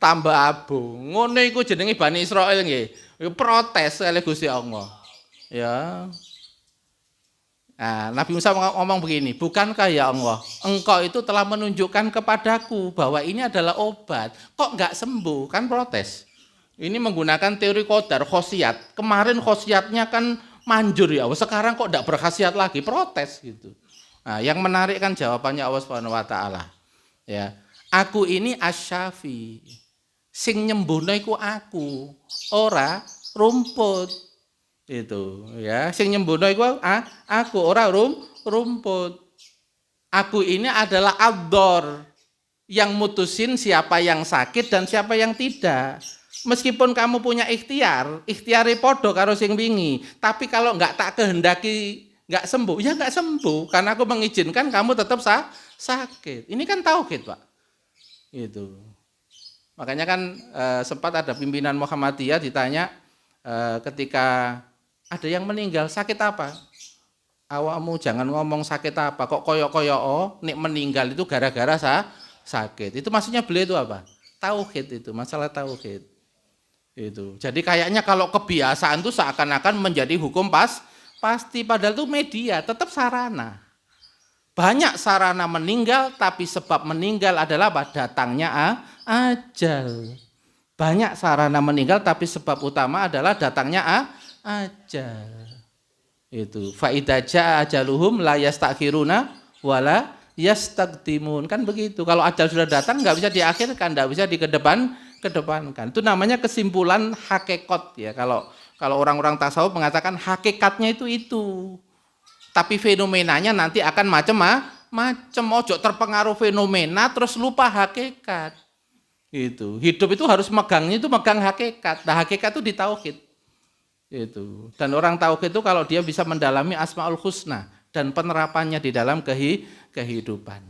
tambah abu. Ngono iku jenenge Bani Israil nggih. Protes kali Gusti Allah. Ya. Nah, Nabi Musa ngomong begini, bukankah ya Allah, engkau itu telah menunjukkan kepadaku bahwa ini adalah obat. Kok nggak sembuh? Kan protes. Ini menggunakan teori qadar, khosiat. Kemarin khosiatnya kan manjur ya, sekarang kok nggak berkhasiat lagi, protes gitu. Nah, yang menarik kan jawabannya Allah Subhanahu wa taala. Ya. Aku ini asyafi. Sing nyembuhno iku aku, ora rumput. Itu ya, sing nyembuhno iku aku, ora rumput. Aku ini adalah ad-dhar yang mutusin siapa yang sakit dan siapa yang tidak. Meskipun kamu punya ikhtiare podo karo sing wingi, tapi kalau enggak tak kehendaki enggak sembuh, ya enggak sembuh karena aku mengizinkan kamu tetap sakit. Ini kan tauhid, Pak. Gitu. Makanya kan sempat ada pimpinan Muhammadiyah ditanya ketika ada yang meninggal, sakit apa? Awakmu jangan ngomong sakit apa, kok koyok-koyok nek meninggal itu gara-gara sakit. Itu maksudnya beliau itu apa? Tauhid itu, masalah tauhid. Itu. Jadi kayaknya kalau kebiasaan itu seakan-akan menjadi hukum pasti, padahal itu media, tetap sarana. Banyak sarana meninggal, tapi sebab meninggal adalah apa? Datangnya ajal. Banyak sarana meninggal, tapi sebab utama adalah datangnya ajal. Itu. Fa idza jaa ajaluhum la yastakhiruna wala yastaqdimun. Kan begitu. Kalau ajal sudah datang nggak bisa diakhirkan, nggak bisa kedepankan. Itu namanya kesimpulan hakikat ya. Kalau orang-orang tasawuf mengatakan hakikatnya itu. Tapi fenomenanya nanti akan macam ojo terpengaruh fenomena terus lupa hakikat. Itu. Hidup itu harus megang hakikat. Nah, hakikat itu di tauhid. Itu. Dan orang tauhid itu kalau dia bisa mendalami Asmaul Husna dan penerapannya di dalam kehidupan.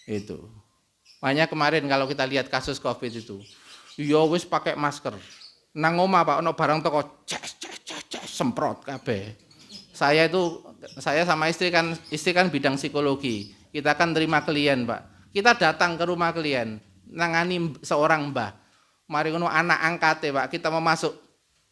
Itu. Makanya kemarin kalau kita lihat kasus Covid itu, ya wis pakai masker. Nang omah Pak ono barang toko ces semprot kabeh. Saya sama istri kan bidang psikologi. Kita kan terima klien, Pak. Kita datang ke rumah klien, nangani seorang mbah. Mari ngono anak angkate, Pak, kita mau masuk.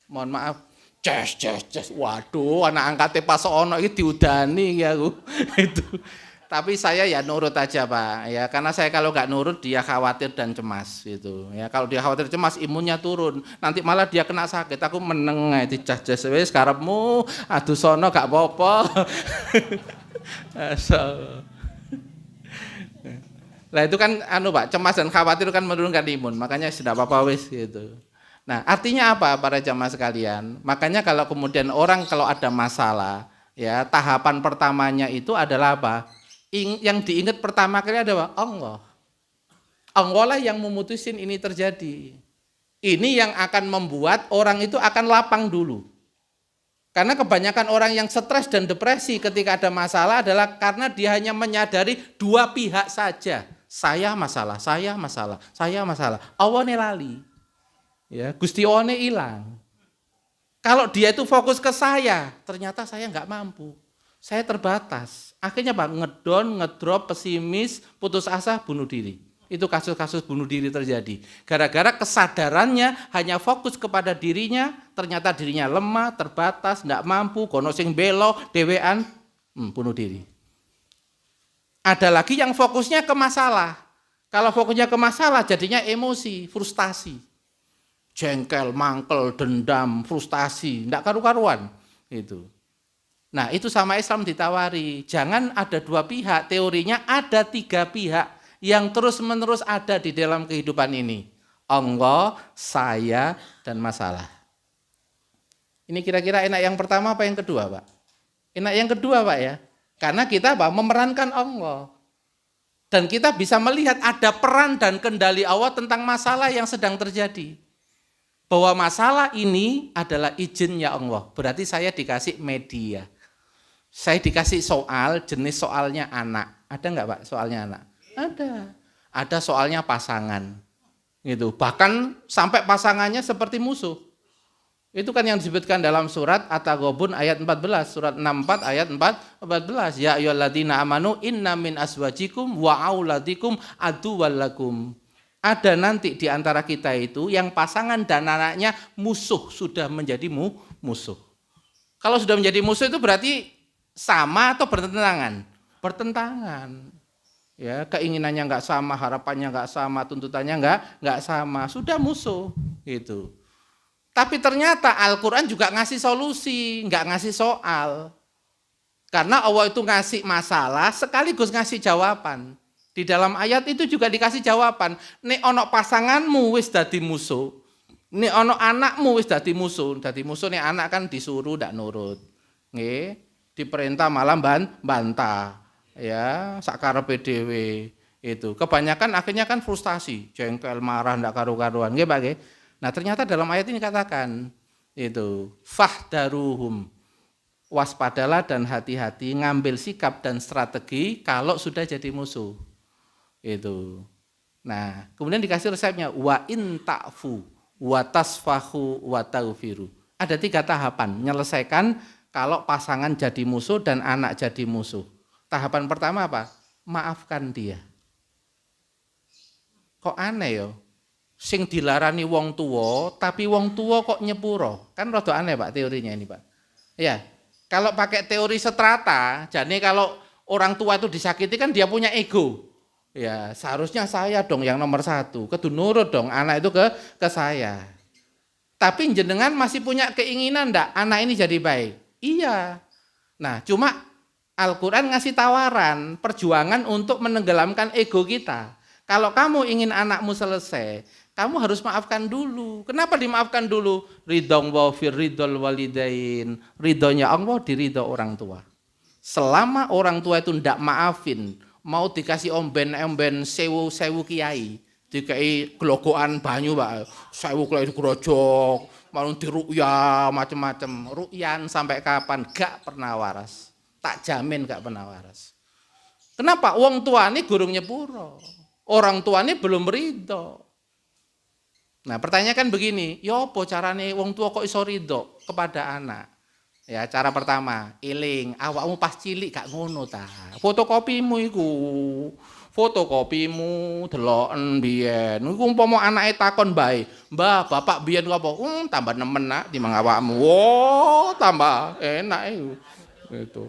Mohon maaf. Ces. Waduh, anak angkate pas ono iki diudani ya aku. Itu. Tapi saya ya nurut aja, Pak. Ya, karena saya kalau nggak nurut dia khawatir dan cemas gitu. Ya, kalau dia khawatir cemas imunnya turun. Nanti malah dia kena sakit. Aku meneng ae dicas-cas wis karepmu, aduh sono gak apa-apa. Nah, itu kan Pak, cemas dan khawatir kan menurunkan imun. Makanya sudah apa-apa wis gitu. Nah, artinya apa para jamaah sekalian? Makanya kalau kemudian orang kalau ada masalah, ya, tahapan pertamanya itu adalah apa? Yang diingat pertama kali adalah Allah. Allah lah yang memutusin ini terjadi. Ini yang akan membuat orang itu akan lapang dulu. Karena kebanyakan orang yang stres dan depresi ketika ada masalah adalah karena dia hanya menyadari dua pihak saja. Saya masalah. Allah lali. Ya, Gusti Allah hilang. Kalau dia itu fokus ke saya, ternyata saya nggak mampu. Saya terbatas. Akhirnya Pak, ngedrop, pesimis, putus asa, bunuh diri. Itu kasus-kasus bunuh diri terjadi. Gara-gara kesadarannya hanya fokus kepada dirinya, ternyata dirinya lemah, terbatas, enggak mampu, kono sing belo, dewean, bunuh diri. Ada lagi yang fokusnya ke masalah. Kalau fokusnya ke masalah jadinya emosi, frustasi. Jengkel, mangkel, dendam, frustasi, enggak karu-karuan. Itu. Nah, itu sama Islam ditawari. Jangan ada dua pihak, teorinya ada tiga pihak yang terus-menerus ada di dalam kehidupan ini. Allah, saya, dan masalah. Ini kira-kira enak yang pertama apa yang kedua, Pak? Enak yang kedua, Pak ya. Karena kita memerankan Allah. Dan kita bisa melihat ada peran dan kendali Allah tentang masalah yang sedang terjadi. Bahwa masalah ini adalah izinnya Allah. Berarti saya dikasih media. Saya dikasih soal, jenis soalnya anak. Ada enggak Pak soalnya anak? Ada. Ada soalnya pasangan. Gitu. Bahkan sampai pasangannya seperti musuh. Itu kan yang disebutkan dalam surat At-Taghabun ayat 14, surat 64 ayat 14. Ya ayyuhalladzina amanu inna min azwajikum wa auladikum aduwwal lakum. Ada nanti di antara kita itu yang pasangan dan anaknya musuh, sudah menjadi musuh. Kalau sudah menjadi musuh itu berarti sama atau bertentangan? Bertentangan. Ya, keinginannya nggak sama, harapannya nggak sama, tuntutannya nggak sama, sudah musuh gitu. Tapi ternyata Al-Quran juga ngasih solusi, nggak ngasih soal. Karena Allah itu ngasih masalah sekaligus ngasih jawaban. Di dalam ayat itu juga dikasih jawaban. Nek ono pasanganmu wis dadi musuh. Nek ono anakmu wis dadi musuh. Dadi musuh nek anak kan disuruh ndak nurut. Nggih, diperintah malah bantah. Ya, sakarepe dhewe. Itu. Kebanyakan akhirnya kan frustasi, jengkel, marah, ndak karu-karuan. Nggih, Pak nggih. Nah, ternyata dalam ayat ini katakan itu fahdaruhum. Waspadalah dan hati-hati ngambil sikap dan strategi kalau sudah jadi musuh. Itu. Nah, kemudian dikasih resepnya wa in ta'fu wa tasfahu wa taghfiru. Ada 3 tahapan menyelesaikan kalau pasangan jadi musuh dan anak jadi musuh. Tahapan pertama apa? Maafkan dia. Kok aneh ya? Sing dilarani wong tua, tapi wong tua kok nyepuro. Kan rada aneh Pak teorinya ini Pak. Ya, kalau pakai teori strata, jadi kalau orang tua itu disakiti kan dia punya ego. Ya, seharusnya saya dong yang nomor 1. Kudu nurut dong anak itu ke saya. Tapi jenengan masih punya keinginan enggak anak ini jadi baik? Iya. Nah, cuma Al-Quran ngasih tawaran, perjuangan untuk menenggelamkan ego kita. Kalau kamu ingin anakmu selesai, kamu harus maafkan dulu. Kenapa dimaafkan dulu? Ridhong wa fir ridhol walidain. Ridhonya Allah di ridho orang tua. Selama orang tua itu ndak maafin, mau dikasih omben-omben sewu kiai, dikai gelogokan banyu Pak, sewu kiai digrojok, mau diruqyah macam-macam. Ruqyan sampai kapan? Gak pernah waras. Tak jamin gak pernah waras. Kenapa? Wong tuane gurung nyepuro. Orang tuane belum ridho. Nah, pertanyaan kan begini, ya apa carane wong tua kok iso ridho kepada anak? Ya, cara pertama, eling, awakmu pas cilik gak ngono ta. Fotokopimu iku. Fotokopimu deloken biyen. Iku umpama anake takon bae, "Mbah, bapak biyen apa?" Tambah nemen nak timbang awakmu. Oh, tambah enak iku. Gitu.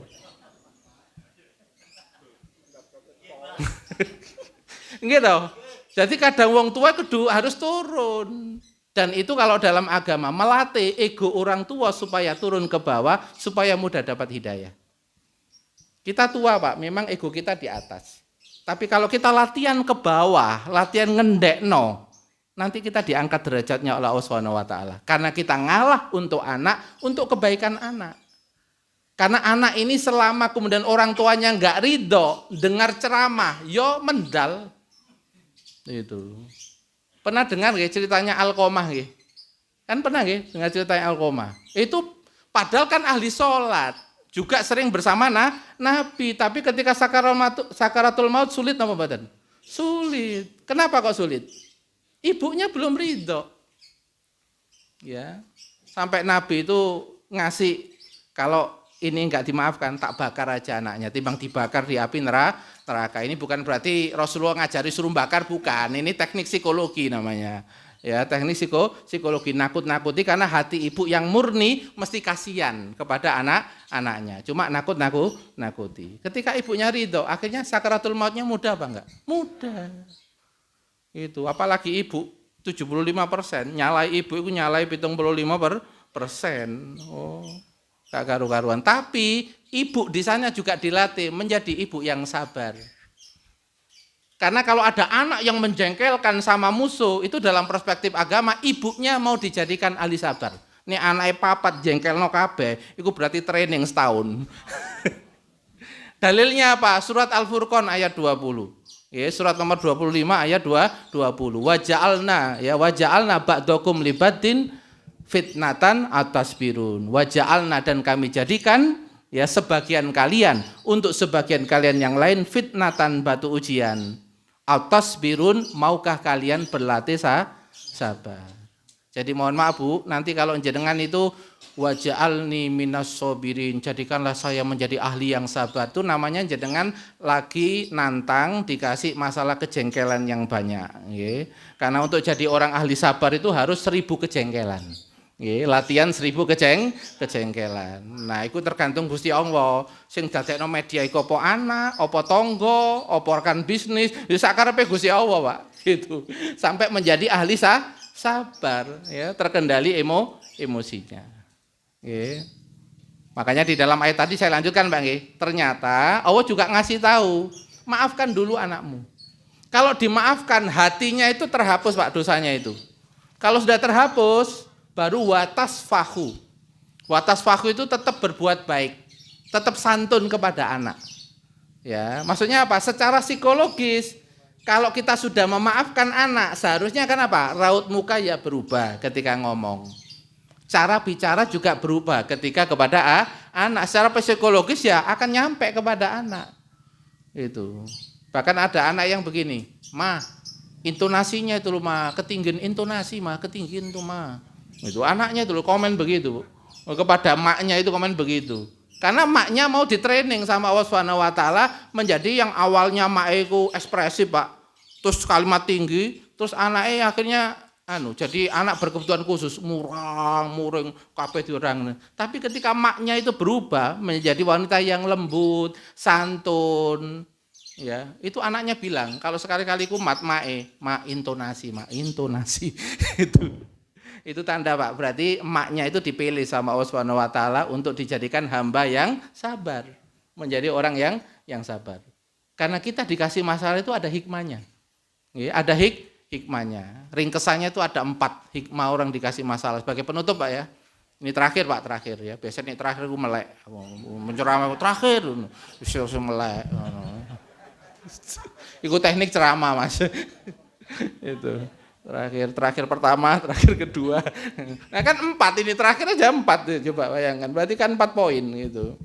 Nggih toh? Jadi kadang wong tua kudu harus turun. Dan itu kalau dalam agama melatih ego orang tua supaya turun ke bawah supaya mudah dapat hidayah. Kita tua Pak, memang ego kita di atas. Tapi kalau kita latihan ke bawah, latihan ngendekno, nanti kita diangkat derajatnya oleh Allah Subhanahu wa taala. Karena kita ngalah untuk anak, untuk kebaikan anak. Karena anak ini selama kemudian orang tuanya enggak ridho, dengar ceramah, yo mendal. Itu. Pernah dengar nggih ceritanya Alqomah nggih? Kan pernah nggih dengar ceritanya Alqomah? Itu padahal kan ahli sholat, juga sering bersama Nabi, tapi ketika sakaratul maut sulit apa badan? Sulit. Kenapa kok sulit? Ibunya belum ridho. Ya. Sampai Nabi itu ngasih kalau ini enggak dimaafkan tak bakar aja anaknya, timbang dibakar di api neraka. Ini bukan berarti Rasulullah ngajari suruh bakar, bukan. Ini teknik psikologi namanya. Ya, teknik psikologi nakut-nakuti karena hati ibu yang murni mesti kasihan kepada anak-anaknya. Cuma nakuti. Ketika ibunya ridho, akhirnya sakaratul mautnya mudah apa enggak? Mudah. Itu apalagi ibu 75%, nyalai ibu itu nyalai 75%. Oh. Gak karu-karuan. Tapi ibu di sana juga dilatih menjadi ibu yang sabar. Karena kalau ada anak yang menjengkelkan sama musuh, itu dalam perspektif agama ibunya mau dijadikan ahli sabar. Ini anaknya papat jengkelno kabeh, itu berarti training setahun. Dalilnya apa? Surat Al-Furqan ayat 20. Ya, surat nomor 25 ayat 20. Waja'alna ba'dakum libadin fitnatan atas birun. Waja'alna dan kami jadikan ya sebagian kalian untuk sebagian kalian yang lain fitnatan batu ujian. Atas birun maukah kalian berlatih sabar. Jadi mohon maaf Bu, nanti kalau jenengan itu waj'alni minas sabirin, jadikanlah saya menjadi ahli yang sabar. Itu namanya jenengan lagi nantang dikasih masalah kejengkelan yang banyak, nggih. Karena untuk jadi orang ahli sabar itu harus 1000 kejengkelan. Nggih, latihan 1000 kejengkelan. Nah, itu tergantung Gusti Allah. Sing dadekno media iku apa anak, apa tangga, apa rekan bisnis, ya sakarepe Gusti Allah, Pak. Gitu. Sampai menjadi ahli sabar, ya, terkendali emosinya. Nggih. Makanya di dalam ayat tadi saya lanjutkan, Pak nggih. Ternyata Allah juga ngasih tahu, maafkan dulu anakmu. Kalau dimaafkan, hatinya itu terhapus, Pak, dosanya itu. Kalau sudah terhapus, baru watasfahu. Watasfahu itu tetap berbuat baik, tetap santun kepada anak. Ya, maksudnya apa? Secara psikologis, kalau kita sudah memaafkan anak, seharusnya kan apa? Raut muka ya berubah ketika ngomong. Cara bicara juga berubah ketika kepada anak. Secara psikologis ya akan nyampe kepada anak. Itu. Bahkan ada anak yang begini, "Ma, intonasinya itu loh, Ma, ketinggian intonasi, Ma, ketinggian tuh, Ma." Itu anaknya itu loh komen begitu. Kepada maknya itu komen begitu. Karena maknya mau ditraining sama Allah Subhanahu wa taala menjadi yang awalnya makku ekspresif, Pak. Terus kalimat tinggi, terus anaknya akhirnya jadi anak berkebutuhan khusus, muring kabeh diurang. Tapi ketika maknya itu berubah menjadi wanita yang lembut, santun, ya, itu anaknya bilang, kalau sekali-kali ku mak intonasi. Itu tanda, Pak. Berarti emaknya itu dipilih sama Allah Subhanahu wa taala untuk dijadikan hamba yang sabar, menjadi orang yang sabar. Karena kita dikasih masalah itu ada hikmahnya. Ada hikmahnya. Ringkesannya itu ada 4 hikmah orang dikasih masalah. Sebagai penutup, Pak ya. Ini terakhir, Pak, terakhir ya. Biasanya ini terakhir aku melek. Menceramah terakhir bisa melek. Itu teknik ceramah, Mas. Itu. Terakhir pertama, terakhir kedua. Nah kan 4 ini, terakhir aja 4, coba bayangkan. Berarti kan 4 poin gitu.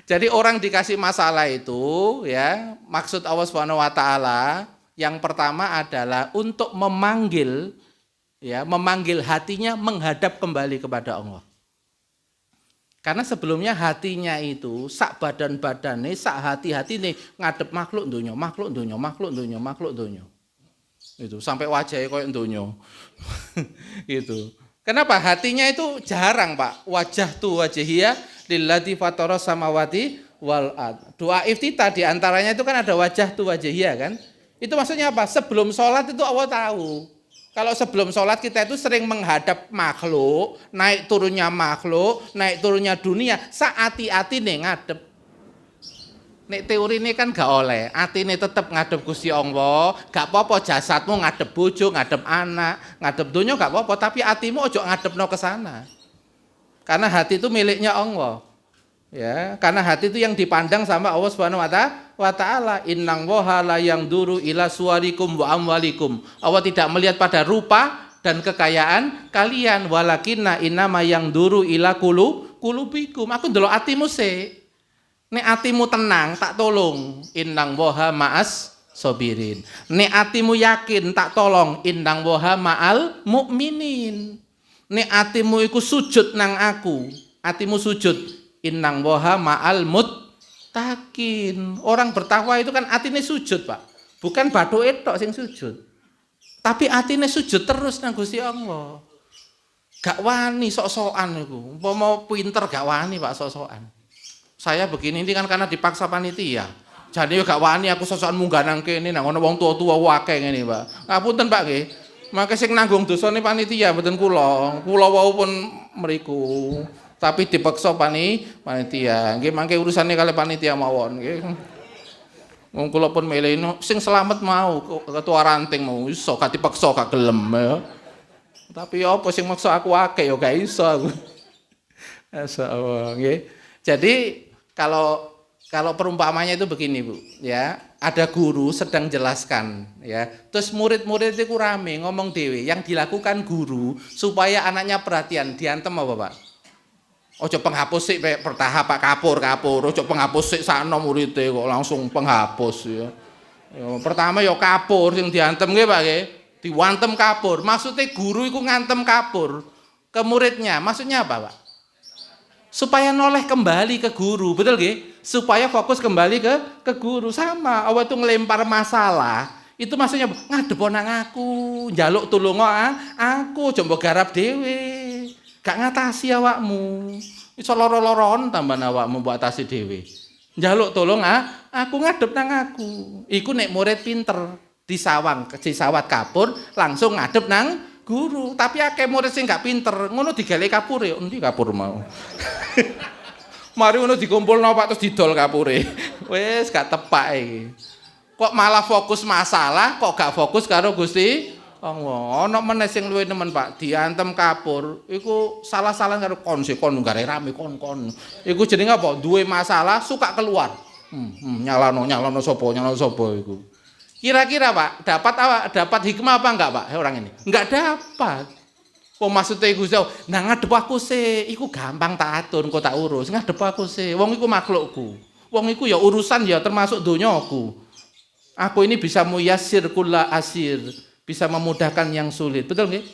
Jadi orang dikasih masalah itu ya, maksud Allah Subhanahu wa taala yang pertama adalah untuk memanggil hatinya menghadap kembali kepada Allah. Karena sebelumnya hatinya itu sak badan-badane, sak hati-hati nih ngadep makhluk donya. Itu sampai wajahnya koyo donya. Gitu. Kenapa? Hatinya itu jarang, Pak. Wajah tu wajhiyya lillati fatara samawati wal ard. Doa iftitah di antaranya itu kan ada wajah tu wajhiyya kan? Itu maksudnya apa? Sebelum sholat itu Allah tahu. Kalau sebelum sholat kita itu sering menghadap makhluk, naik turunnya dunia, saat-hati nih ngadep. Nek teori ini kan gak oleh, hati ini tetap ngadep Gusti Allah, gak apa-apa jasadmu ngadep bojo, ngadep anak, ngadep dunia gak apa-apa, tapi hatimu ojo ngadepno ke sana. Karena hati itu miliknya Allah. Ya, karena hati itu yang dipandang sama Allah Subhanahu wa taala. Innang woha la yang duru ila suwarikum wa amwalikum. Allah tidak melihat pada rupa dan kekayaan kalian, walakinna innama yang duru ila kulubikum. Aku ndelok atimu sik. Nek atimu tenang tak tolong, innang woha ma'as sobirin. Nek atimu yakin tak tolong, innang woha ma'al mukminin. Nek atimu iku sujud nang aku, atimu sujud, innang woha ma'al muttaqin. Orang bertakwa itu kan atine sujud, Pak. Bukan bathuke tok sing sujud. Tapi atine sujud terus nang Gusti Allah. Gak wani sok-sokan iku. Umpama pinter gak wani, Pak, sok-sokan. Saya begini ini kan karena dipaksa panitia. Jadi yo gak wani aku sok-sokan munggah nang kene nang ana wong tua-tua akeh ngene, Pak. Ngapunten, Pak nggih. Maka sing nanggung dosane panitia mboten kula. Kula wau pun mriku. Tapi dipaksa panitia. Nggih mangke urusane kali panitia mawon nggih. Wong kula pun milih sing selamat mau ketua ranting mau iso gak dipaksa gak gelem ya. Tapi apa sing maksa aku akeh ya gak iso aku. Masyaallah nggih. Jadi kalau perumpamanya itu begini, Bu, ya. Ada guru sedang jelaskan, ya. Terus murid-murid itu rame ngomong dhewe, yang dilakukan guru supaya anaknya perhatian, diantem apa, Pak? Ojo penghapus sik bertahap, Pak, kapur. Ojo penghapus sik sakno muridé kok langsung penghapus ya. Pertama ya kapur sing diantem nggih, Pak nggih. Diwantem kapur. Maksudnya guru itu ngantem kapur ke muridnya. Maksudnya apa, Pak? Supaya noleh kembali ke guru, betul nggih? Supaya fokus kembali ke guru. Sama, Allah itu ngelempar masalah. Itu maksudnya ngadep nang aku, njaluk tulung aku, coba garap dhewe. Gak ngatasi awakmu. Iso loro-loron tambahan awakmu mbok atasi dhewe. Njaluk tolong aku ngadep nang aku. Iku nek murid pinter disawat kapur langsung ngadep nang guru. Tapi akeh murid sing gak pinter, ngono digale kapure. Endi kapur mau? Mari ngono dikumpulno Pak terus didol kapure. Wis gak tepak iki. Kok malah fokus masalah, kok gak fokus karo Gusti Allah. Ana meneh sing luwih nemen Pak, diantem kapur. Iku salah-salah karo kon gare rame kon. Iku jenenge apa? Duwe masalah suka keluar. Nyalano sapa iku. Kira-kira Pak, dapat hikmah apa enggak Pak orang ini? Enggak dapat. Oh maksudnya Gusti Allah, nah ngadep aku sih, iku gampang tak atur, kok tak urus. Ngadep aku sih, wong iku makhlukku. Wong iku ya urusan ya termasuk donyaku. Aku ini bisa muyassir kulla asir, bisa memudahkan yang sulit, betul nggih?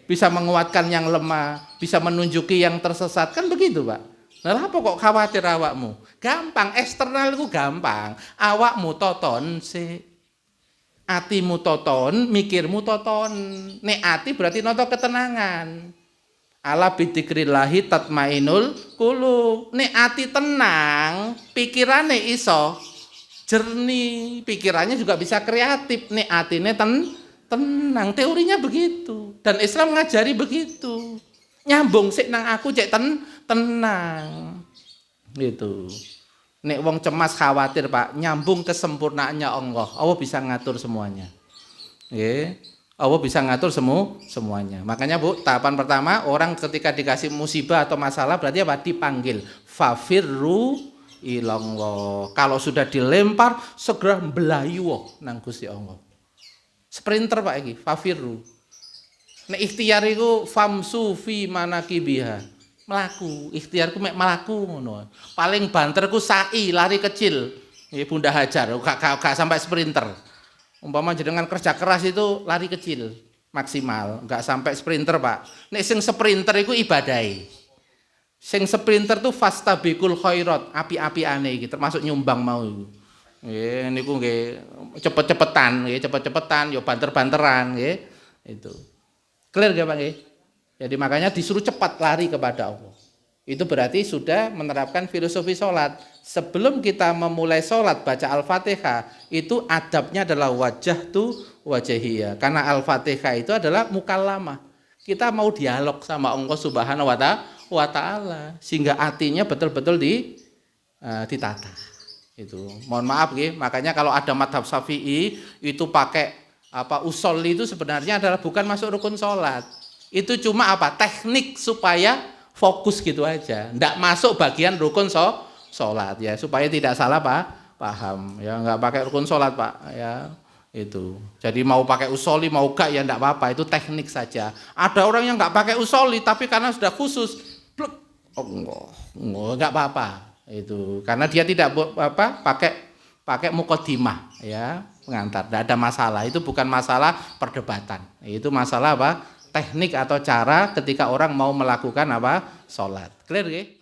Bisa menguatkan yang lemah, bisa menunjuki yang tersesat, kan begitu Pak? Nah apa kok khawatir awakmu? Gampang, eksternal itu gampang, awakmu toton sih. Atimu toton, mikirmu toton. Nek ati berarti noto ketenangan. Ala bidzikrillahi tatmainul qulub. Nek ati tenang, pikirane iso jernih, pikirannya juga bisa kreatif. Nek atine tenang, teorinya begitu. Dan Islam ngajari begitu. Nyambung sik nang aku cek tenang. Gitu. Nek wong cemas khawatir Pak, nyambung kesempurnaannya Allah. Allah bisa ngatur semuanya. Nggih. Allah bisa ngatur semuanya. Makanya Bu, tahapan pertama orang ketika dikasih musibah atau masalah berarti apa? Dipanggil. Fafirru ilallah. Kalau sudah dilempar segera belayu nang Gusti Allah. Sprinter Pak iki, fafirru. Nek ikhtiar iku famsu fi manakibiha. Melaku, ikhtiarku mek melaku ngono. Paling banterku sa'i, lari kecil. Nggih Bunda Hajar, gak sampai sprinter. Umpama jenengan kerja keras itu lari kecil maksimal, gak sampai sprinter, Pak. Nek sing sprinter iku ibadahi. Sing sprinter tuh fastabiqul khairat, api-apiane iki termasuk nyumbang mau iku. Nggih niku nggih cepet-cepetan, nggih cepet-cepetan ya banter-banteran nggih. Itu. Clear nggih Pak nggih? Jadi makanya disuruh cepat lari kepada Allah. Itu berarti sudah menerapkan filosofi sholat. Sebelum kita memulai sholat baca Al-Fatihah, itu adabnya adalah wajah tu wajahiyah. Karena Al-Fatihah itu adalah mukallamah. Kita mau dialog sama Allah Subhanahu wa Ta'ala. Sehingga hatinya betul-betul ditata. Itu. Mohon maaf makanya kalau ada madhab Syafi'i itu pakai usolli itu sebenarnya adalah bukan masuk rukun sholat. Itu cuma teknik supaya fokus gitu aja, ndak masuk bagian rukun sholat ya, supaya tidak salah paham ya, nggak pakai rukun sholat Pak ya itu. Jadi mau pakai usolli mau gak ya ndak apa-apa, itu teknik saja. Ada orang yang nggak pakai usolli tapi karena sudah khusus, nggak apa-apa itu, karena dia tidak pakai muqaddimah ya pengantar, ndak ada masalah. Itu bukan masalah perdebatan, itu masalah teknik atau cara ketika orang mau melakukan sholat. Clear nggih?